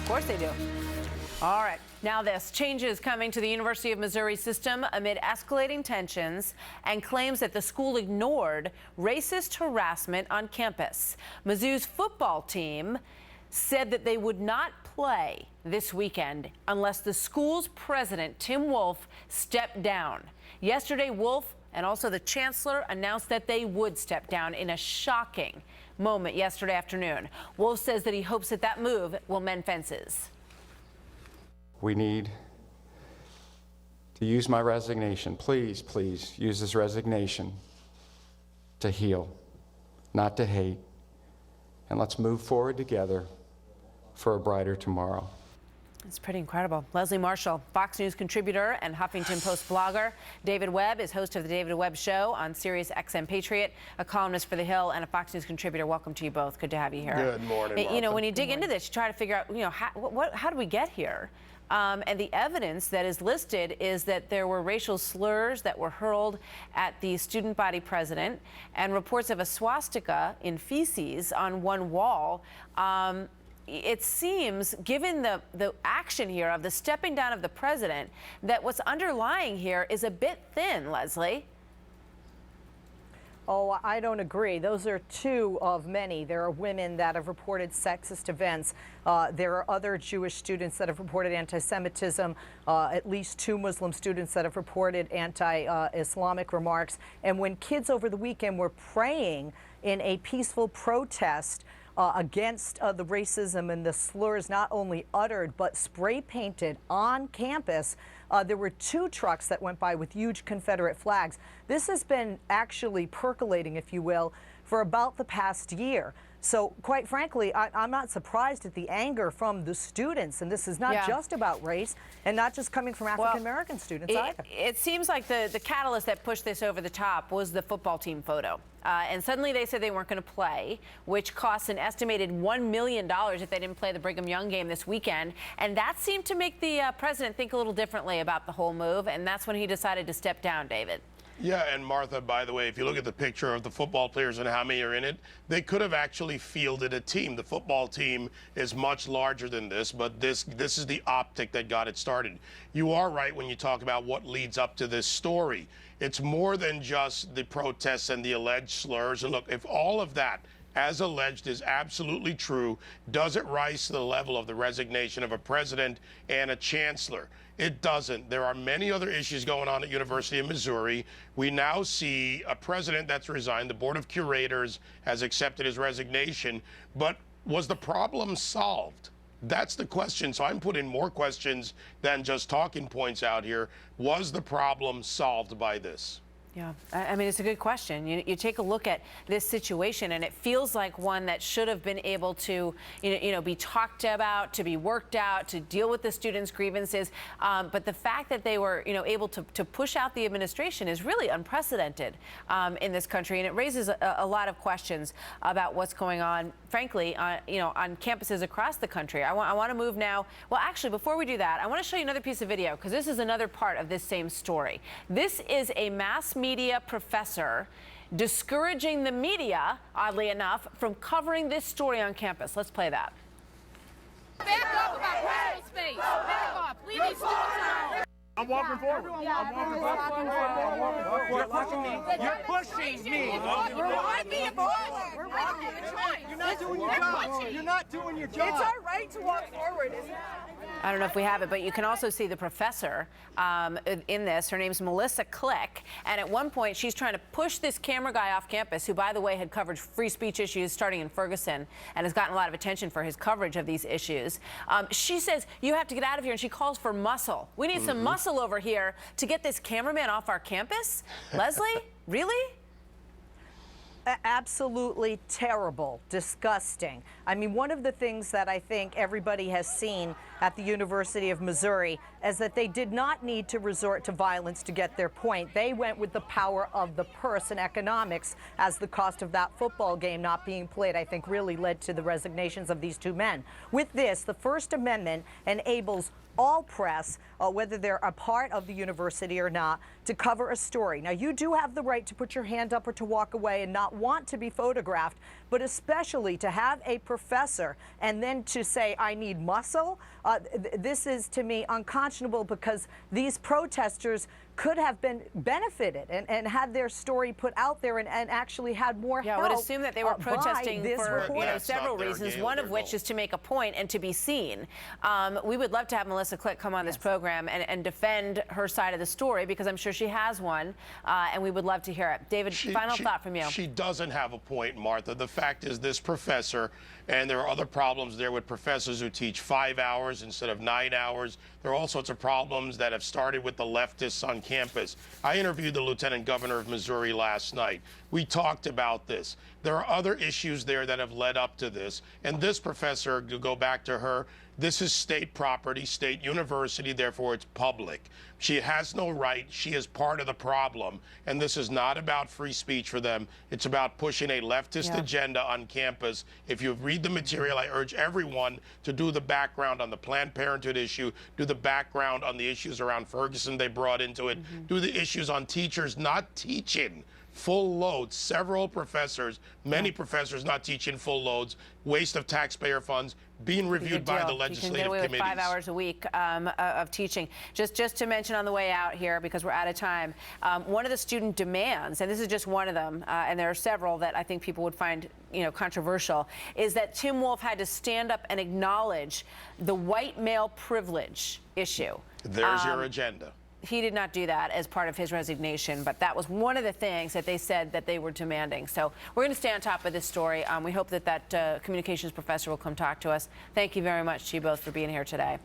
Of course they do. All right. Now this, changes coming to the University of Missouri system amid escalating tensions and claims that the school ignored racist harassment on campus. Mizzou's football team said that they would not play this weekend unless the school's president, Tim Wolf, stepped down. Yesterday, Wolf and also the Chancellor announced that they would step down in a shocking moment yesterday afternoon. Wolf says that he hopes that that move will mend fences. We need to use my resignation. Please, please use this resignation to heal, not to hate. And let's move forward together for a brighter tomorrow. It's pretty incredible. Leslie Marshall, Fox News contributor and Huffington Post blogger. David Webb is host of the David Webb Show on Sirius XM Patriot, a columnist for The Hill and a Fox News contributor. Welcome to you both. Good to have you here. Good morning, Martha. You know, when you dig into this, you try to figure out, you know, how do we get here? And the evidence that is listed is that there were racial slurs that were hurled at the student body president and reports of a swastika in feces on one wall. It seems, given the action here of the stepping down of the president, that what's underlying here is a bit thin, Leslie. Oh, I don't agree. Those are two of many. There are women that have reported sexist events. There are other Jewish students that have reported anti-Semitism, at least two Muslim students that have reported anti-Islamic remarks. And when kids over the weekend were praying in a peaceful protest against the racism and the slurs not only uttered but spray painted on campus, there were two trucks that went by with huge Confederate flags. This has been actually percolating, if you will, for about the past year. So quite frankly, I'm not surprised at the anger from the students. And this is not just about race and not just coming from African-American students either. It seems like the catalyst that pushed this over the top was the football team photo. And suddenly they said they weren't going to play, which costs an estimated $1 million if they didn't play the Brigham Young game this weekend. And that seemed to make the president think a little differently about the whole move. And that's when he decided to step down, David. Yeah, and Martha, by the way, if you look at the picture of the football players and how many are in it, they could have actually fielded a team. The football team is much larger than this, but this is the optic that got it started. You are right when you talk about what leads up to this story. It's more than just the protests and the alleged slurs. And look, if all of that, as alleged, is absolutely true, does it rise to the level of the resignation of a president and a chancellor? It doesn't. There are many other issues going on at University of Missouri. We now see a president that's resigned. The Board of Curators has accepted his resignation. But was the problem solved? That's the question. So I'm putting more questions than just talking points out here. Was the problem solved by this? Yeah, I mean, it's a good question. You take a look at this situation, and it feels like one that should have been able to, be talked about, to be worked out, to deal with the students' grievances. But the fact that they were, able to push out the administration is really unprecedented in this country, and it raises a lot of questions about what's going on, frankly, on campuses across the country. I want to move now. Well, actually, before we do that, I want to show you another piece of video because this is another part of this same story. This is a mass media professor discouraging the media, oddly enough, from covering this story on campus. Let's play that. Back up about personal space. Back off. Leave these students alone. I'm walking forward. I'm walking forward. You're pushing me. I'm being pushed. I don't have a choice. You're not doing your job. You're not doing your job. It's our right to walk forward, isn't it? I don't know if we have it, but you can also see the professor in this. Her name's Melissa Click. And at one point, she's trying to push this camera guy off campus, who, by the way, had covered free speech issues starting in Ferguson and has gotten a lot of attention for his coverage of these issues. She says, you have to get out of here, and she calls for muscle. We need some muscle over here to get this cameraman off our campus. Leslie, really? Absolutely terrible, disgusting. I mean, one of the things that I think everybody has seen at the University of Missouri is that they did not need to resort to violence to get their point. They went with the power of the purse and economics, as the cost of that football game not being played, I think, really led to the resignations of these two men. With this, the First Amendment enables all press, whether they're a part of the university or not, to cover a story. Now, you do have the right to put your hand up or to walk away and not want to be photographed, but especially to have a professor and then to say, I need muscle, this is, to me, unconscionable, because these protesters could have been benefited and had their story put out there and actually had more help. Yeah, I would assume that they were protesting for That's several not their reasons, game, one their of which goal. is to make a point and to be seen. We would love to have Melissa Click come on this program and defend her side of the story, because I'm sure she has one, and we would love to hear it. David, final thought from you. She doesn't have a point, Martha. The fact is, this professor, and there are other problems there with professors who teach 5 hours instead of 9 hours. There are all sorts of problems that have started with the leftists on campus. I interviewed the Lieutenant Governor of Missouri last night. We talked about this. There are other issues there that have led up to this. And this professor, to go back to her, this is state property, state university, therefore it's public. She has no right. She is part of the problem. And this is not about free speech for them. It's about pushing a leftist agenda on campus. If you read the material, I urge everyone to do the background on the Planned Parenthood issue, do the background on the issues around Ferguson they brought into it, do the issues on teachers not teaching full loads. Several professors, many professors not teaching full loads, waste of taxpayer funds, being reviewed by the legislative You can get away with committees. 5 hours a week of teaching. Just to mention on the way out here, because we're out of time, one of the student demands, and this is just one of them, and there are several that I think people would find controversial, is that Tim Wolf had to stand up and acknowledge the white male privilege issue. There's your agenda. He did not do that as part of his resignation, but that was one of the things that they said that they were demanding. So we're going to stay on top of this story. We hope that communications professor will come talk to us. Thank you very much to you both for being here today.